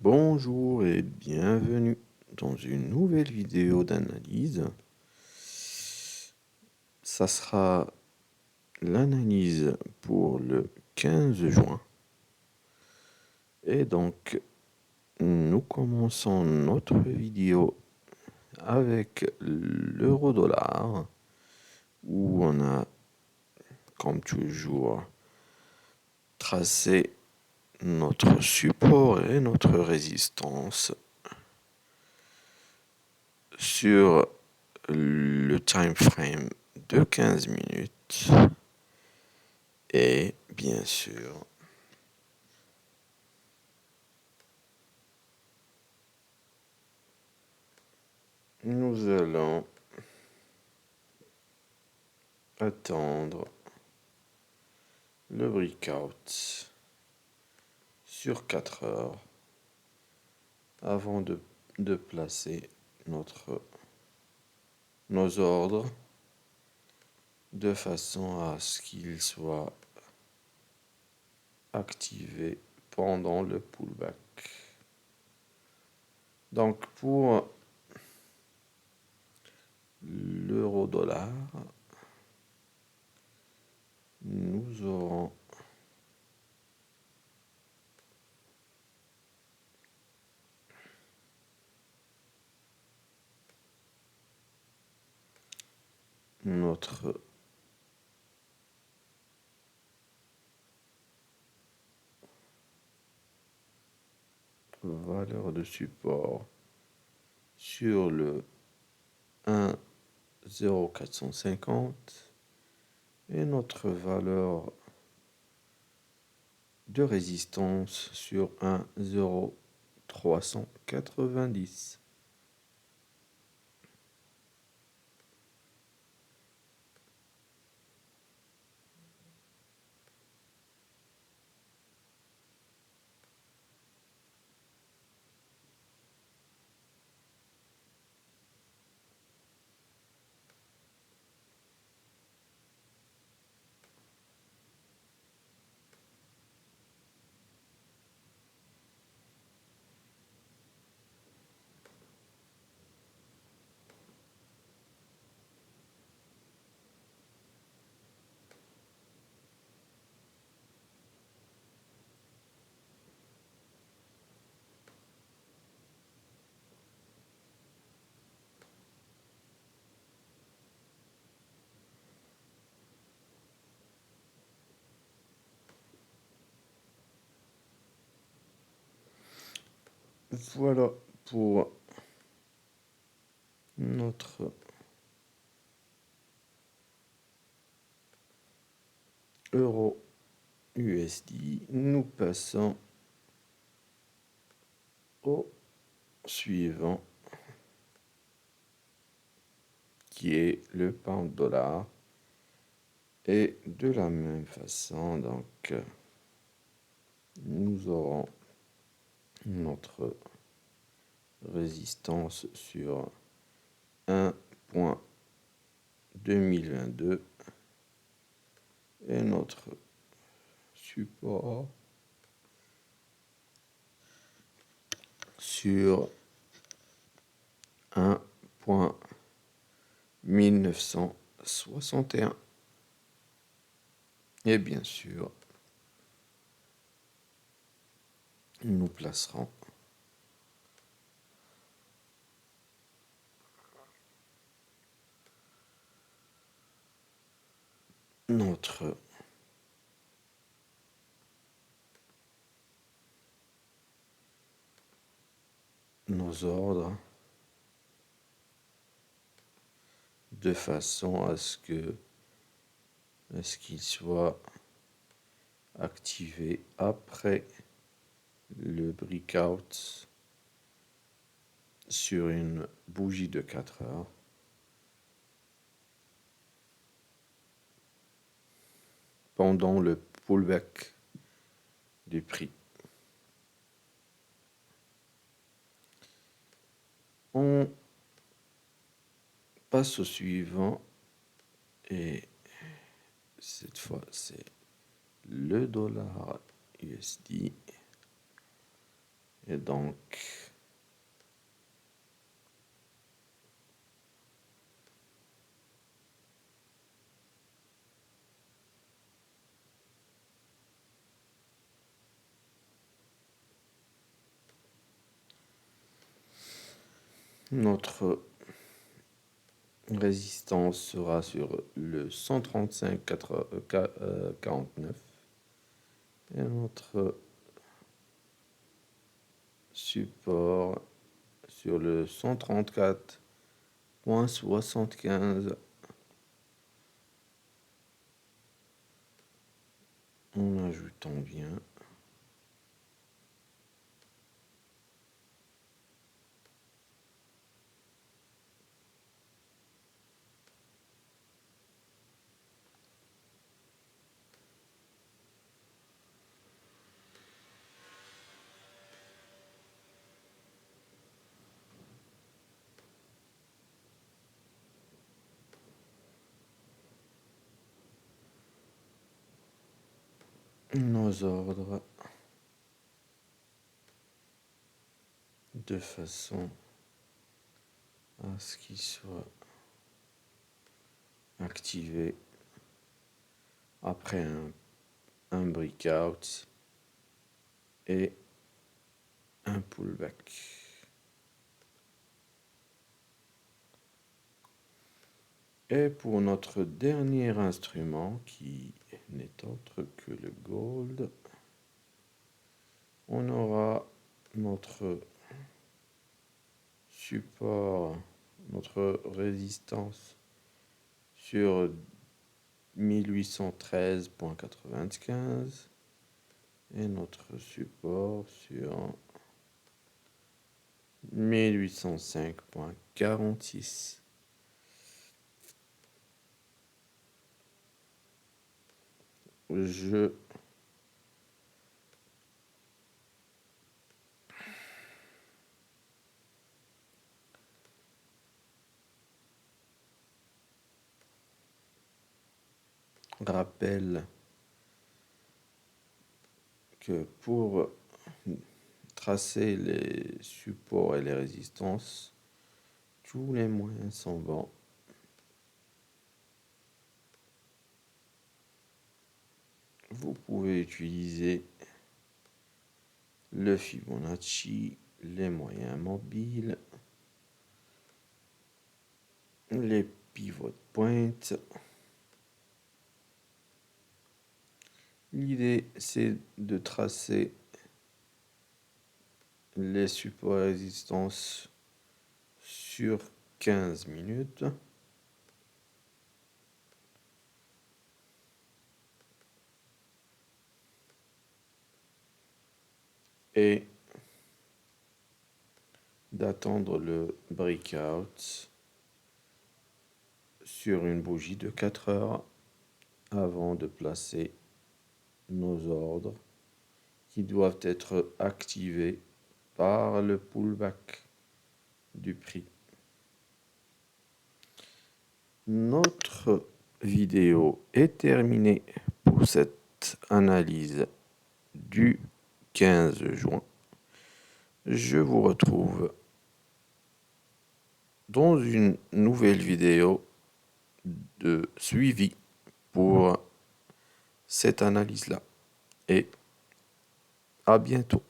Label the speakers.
Speaker 1: Bonjour et bienvenue dans une nouvelle vidéo d'analyse. Ça sera l'analyse pour le 15 juin. Et donc, nous commençons notre vidéo avec l'euro-dollar, où on a, comme toujours, tracé notre support et notre résistance sur le time frame de 15 minutes. Et bien sûr, nous allons attendre le breakout sur 4 heures avant de placer nos ordres de façon à ce qu'ils soient activés pendant le pullback. Donc pour l'euro-dollar, nous aurons notre valeur de support sur le 1,0450 et notre valeur de résistance sur 1,0390. Voilà pour notre euro USD. Nous passons au suivant, qui est le pound dollar. Et de la même façon, donc, nous aurons notre résistance sur 1.2022 et notre support sur 1.1961. Et bien sûr, nous placerons nos ordres de façon à ce qu'ils soient activés après le breakout sur une bougie de 4 heures pendant le pullback du prix. On passe au suivant et cette fois c'est le dollar USD. Et donc, notre résistance sera sur le 135,49 et notre support sur le 134,75 en ajoutant bien. Nos ordres de façon à ce qu'ils soient activés après un breakout et un pullback. Et pour notre dernier instrument qui n'est autre que le gold, on aura notre support, notre résistance sur 1813,95 et notre support sur 1805,46. Je rappelle que pour tracer les supports et les résistances, tous les moyens sont bons. Vous pouvez utiliser le Fibonacci, les moyens mobiles, les pivot points. L'idée, c'est de tracer les supports et résistances sur 15 minutes. Et d'attendre le breakout sur une bougie de 4 heures avant de placer nos ordres qui doivent être activés par le pullback du prix. Notre vidéo est terminée pour cette analyse du 15 juin. Je vous retrouve dans une nouvelle vidéo de suivi pour cette analyse-là. Et à bientôt.